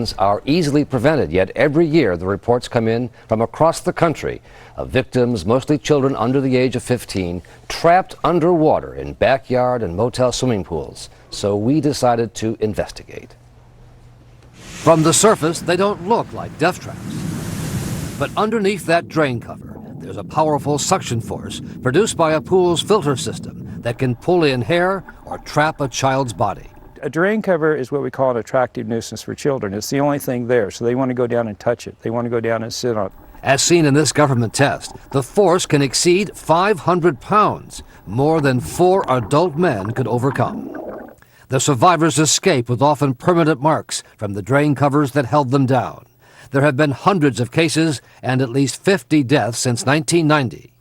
accidents are easily prevented, yet every year the reports come in from across the country of victims, mostly children under the age of 15, trapped underwater in backyard and motel swimming pools. So we decided to investigate. From the surface, they don't look like death traps. But underneath that drain cover, there's a powerful suction force produced by a pool's filter system that can pull in hair or trap a child's body. A drain cover is what we call an attractive nuisance for children. It's the only thing there, so they want to go down and touch it. They want to go down and sit on it. As seen in this government test, the force can exceed 500 pounds, more than 4 adult men could overcome. The survivors escape with often permanent marks from the drain covers that held them down. There have been hundreds of cases and at least 50 deaths since 1990.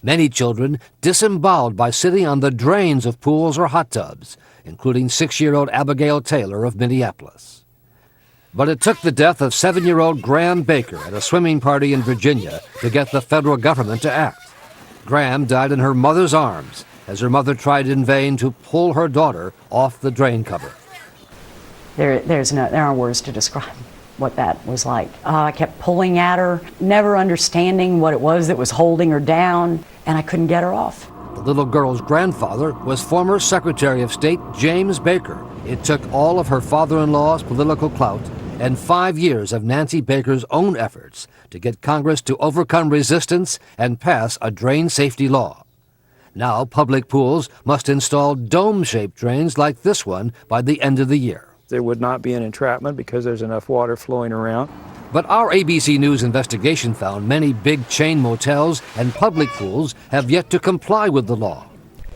Many children disemboweled by sitting on the drains of pools or hot tubs, including 6-year-old Abigail Taylor of Minneapolis. But it took the death of 7-year-old Graham Baker at a swimming party in Virginia to get the federal government to act. Graham died in her mother's arms as her mother tried in vain to pull her daughter off the drain cover. There aren't words to describe what that was like. I kept pulling at her, never understanding what it was that was holding her down, and I couldn't get her off. The little girl's grandfather was former Secretary of State James Baker. It took all of her father-in-law's political clout and 5 years of Nancy Baker's own efforts to get Congress to overcome resistance and pass a drain safety law. Now public pools must install dome-shaped drains like this one by the end of the year. There would not be an entrapment because there's enough water flowing around. But our ABC News investigation found many big chain motels and public pools have yet to comply with the law.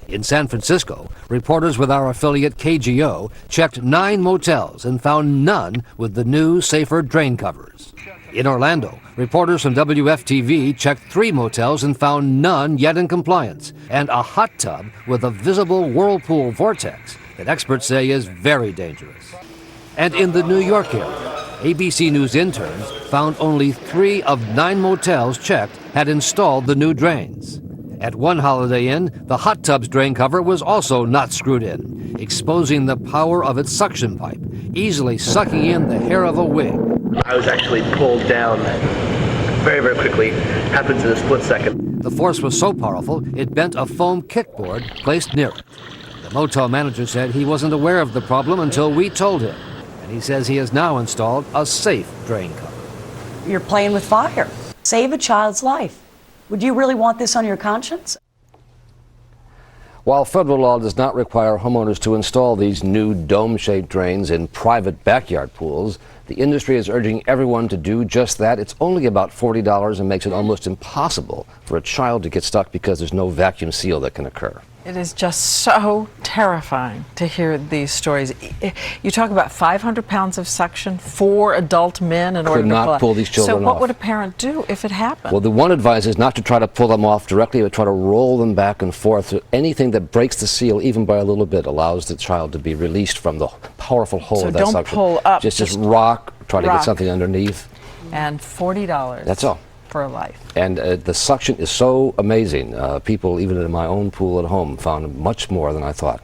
In San Francisco, reporters with our affiliate KGO checked 9 motels and found none with the new, safer drain covers. In Orlando, reporters from WFTV checked 3 motels and found none yet in compliance, and a hot tub with a visible whirlpool vortex that experts say is very dangerous. And in the New York area, ABC News interns found only 3 of 9 motels checked had installed the new drains. At one Holiday Inn, the hot tub's drain cover was also not screwed in, exposing the power of its suction pipe, easily sucking in the hair of a wig. I was actually pulled down very, very quickly. Happens in a split second. The force was so powerful, it bent a foam kickboard placed near it. The motel manager said he wasn't aware of the problem until we told him. And he says he has now installed a safe drain cover. You're playing with fire. Save a child's life. Would you really want this on your conscience? While federal law does not require homeowners to install these new dome-shaped drains in private backyard pools, the industry is urging everyone to do just that. It's only about $40 and makes it almost impossible for a child to get stuck because there's no vacuum seal that can occur. It is just so terrifying to hear these stories. You talk about 500 pounds of suction for adult men in order to pull these children off. So what would a parent do if it happened? Well, the one advice is not to try to pull them off directly, but try to roll them back and forth. Anything that breaks the seal, even by a little bit, allows the child to be released from the powerful hold of that suction. So don't pull up. Just rock, try to get something underneath. And $40. That's all. For a life. And the suction is so amazing. People, even in my own pool at home, found much more than I thought.